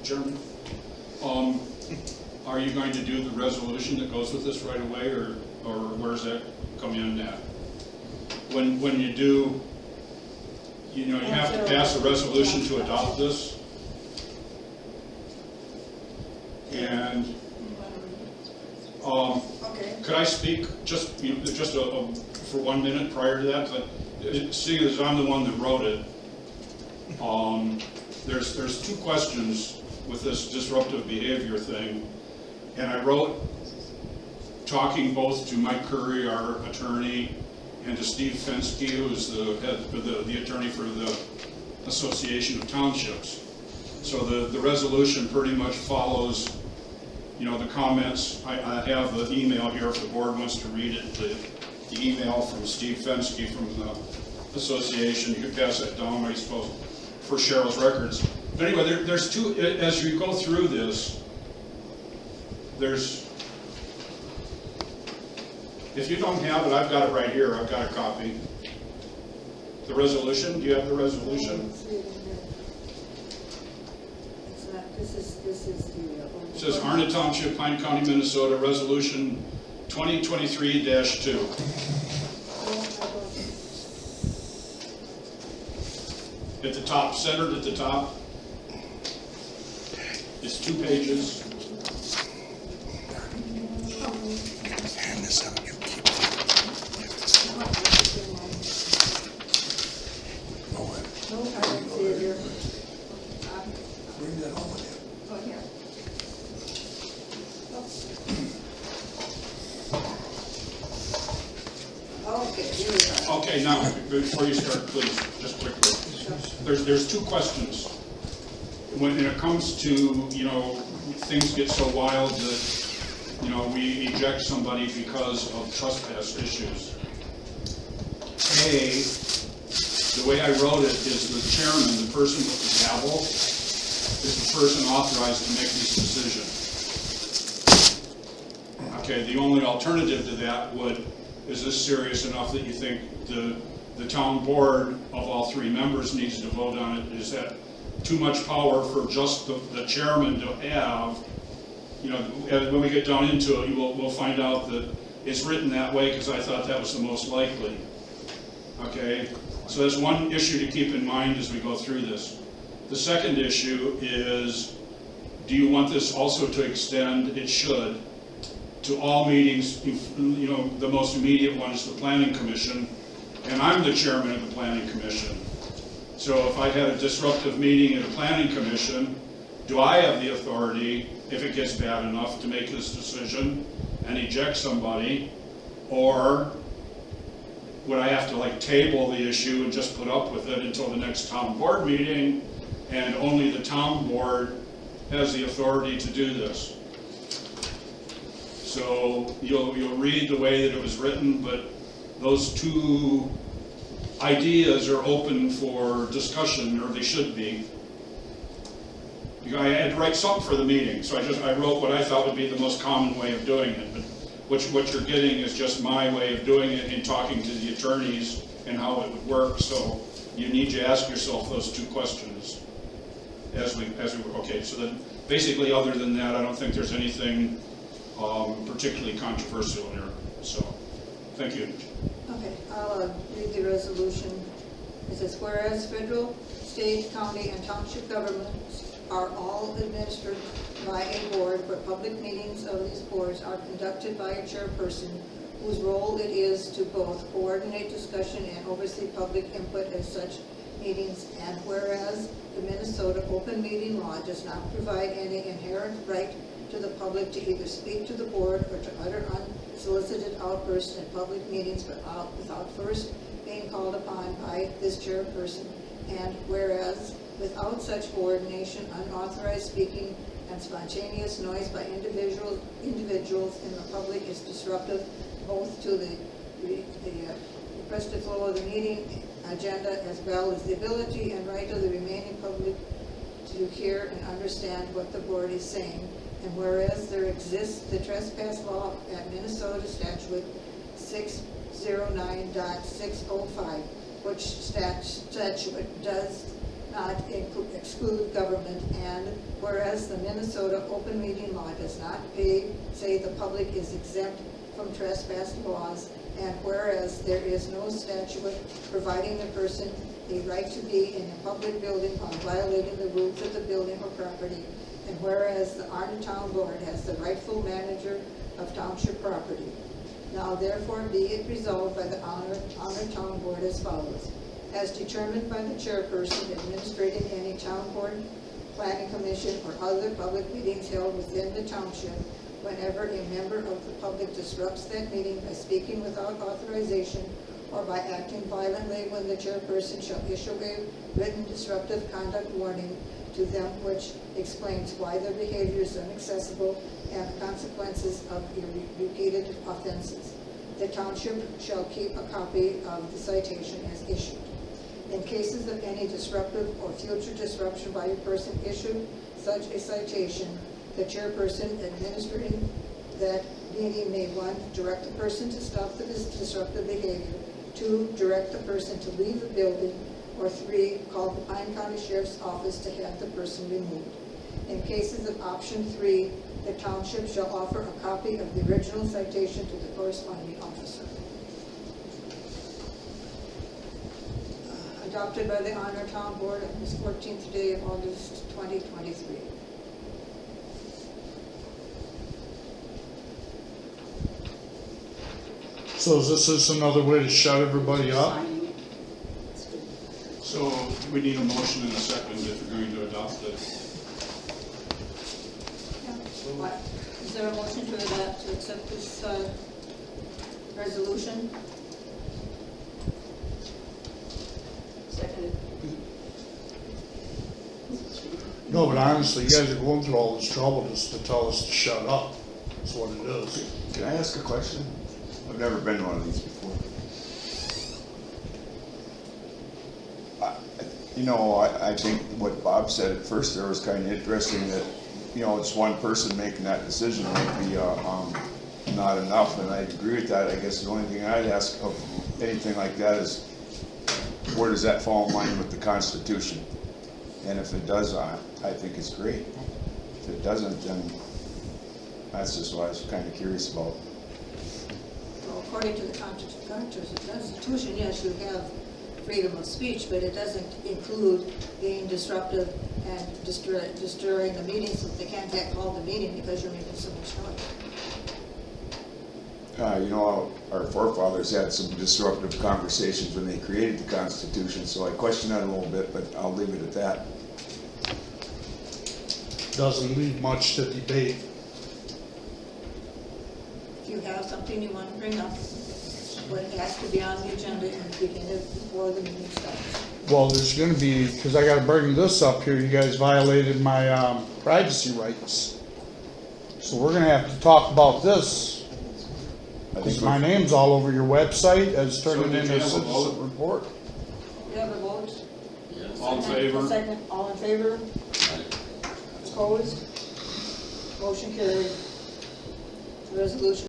Chairman. Are you going to do the resolution that goes with this right away, or where's that come in at? When you do, you know, you have to pass a resolution to adopt this. And could I speak just for 1 minute prior to that? Seeing as I'm the one that wrote it, there's two questions with this disruptive behavior thing, and I wrote talking both to Mike Curry, our attorney, and to Steve Fensky, who's the head, the attorney for the Association of Townships. So the resolution pretty much follows, you know, the comments. I have the email here if the board wants to read it. The email from Steve Fensky from the association. You could pass that down, I suppose, for Cheryl's records. But anyway, there's two. As you go through this, there's. If you don't have it, I've got it right here. I've got a copy. The resolution. Do you have the resolution? This is the. It says Arnett Township, Pine County, Minnesota, Resolution 2023-2. At the top, centered at the top. It's 2 pages. Hand this out, you keep it. No, I don't see it here. Bring that home with you. Oh, here. Okay, here we go. Okay, now, before you start, please, just quickly. There's 2 questions. When it comes to, you know, things get so wild that, you know, we eject somebody because of trespass issues. A, the way I wrote it is the chairman, the person with the gavel, is the person authorized to make this decision. Okay, the only alternative to that is this serious enough that you think the town board of all 3 members needs to vote on it? Is that too much power for just the chairman to have? You know, when we get down into it, we'll find out that it's written that way because I thought that was the most likely. Okay, so that's one issue to keep in mind as we go through this. The second issue is, do you want this also to extend? It should, to all meetings. You know, the most immediate one is the Planning Commission, and I'm the chairman of the Planning Commission. So if I had a disruptive meeting at a Planning Commission, do I have the authority, if it gets bad enough, to make this decision and eject somebody? Or would I have to like table the issue and just put up with it until the next town board meeting, and only the town board has the authority to do this? So you'll read the way that it was written, but those 2 ideas are open for discussion, or they should be. I had to write something for the meeting, so I wrote what I thought would be the most common way of doing it. But what you're getting is just my way of doing it in talking to the attorneys and how it would work. So you need to ask yourself those 2 questions as we okay. So then, basically, other than that, I don't think there's anything particularly controversial here. So, thank you. Okay, I'll read the resolution. It says, whereas federal, state, county, and township governments are all administered by a board, but public meetings of these boards are conducted by a chairperson whose role it is to both coordinate discussion and oversee public input at such meetings. And whereas the Minnesota open meeting law does not provide any inherent right to the public to either speak to the board or to utter unsolicited outbursts in public meetings without first being called upon by this chairperson. And whereas without such coordination, unauthorized speaking and spontaneous noise by individuals in the public is disruptive both to the requested flow of the meeting agenda, as well as the ability and right of the remaining public to hear and understand what the board is saying. And whereas there exists the trespass law at Minnesota Statute 609.605, which statute does not exclude government, and whereas the Minnesota open meeting law does not say the public is exempt from trespass laws, and whereas there is no statute providing a person a right to be in a public building while violating the rules of the building or property, and whereas the Arden Town Board has the rightful manager of township property. Now therefore be it resolved by the Honor Town Board as follows. As determined by the chairperson administrating any town board, planning commission, or other public meetings held within the township, whenever a member of the public disrupts that meeting by speaking without authorization or by acting violently, when the chairperson shall issue a written disruptive conduct warning to them which explains why their behavior is inaccessible and the consequences of repeated offenses. The township shall keep a copy of the citation as issued. In cases of any disruptive or future disruption by a person issued such a citation, the chairperson administering that meeting may 1, direct the person to stop the disruptive behavior, 2, direct the person to leave the building, or 3, call the Pine County Sheriff's Office to have the person removed. In cases of option 3, the township shall offer a copy of the original citation to the corresponding officer. Adopted by the Honor Town Board on this 14th day of August 2023. So is this just another way to shut everybody up? So we need a motion and a second if we're going to adopt this. What? Is there a motion to adopt, to accept this resolution? Seconded. No, but honestly, you guys are going through all this trouble just to tell us to shut up. That's what it is. Can I ask a question? I've never been to one of these before. I think what Bob said at first there was kind of interesting that, it's one person making that decision might be not enough, and I agree with that. I guess the only thing I'd ask of anything like that is, where does that fall in line with the Constitution? And if it does, I think it's great. If it doesn't, then that's just what I was kind of curious about. Well, according to the Constitution, yes, you have freedom of speech, but it doesn't include being disruptive and destroying the meeting, so they can't get called the meeting because you're making so much noise. Our forefathers had some disruptive conversations when they created the Constitution, so I question that a little bit, but I'll leave it at that. Doesn't leave much to debate. If you have something you want to bring up, but it has to be on the agenda and begin it before the meeting starts. Well, there's gonna be, because I gotta bring this up here, you guys violated my privacy rights. So we're gonna have to talk about this, because my name's all over your website as turning So in did you a have a citizen vote? report. You have a vote? Yes. All in favor? Second, all in favor? Opposed? Motion carried. Resolution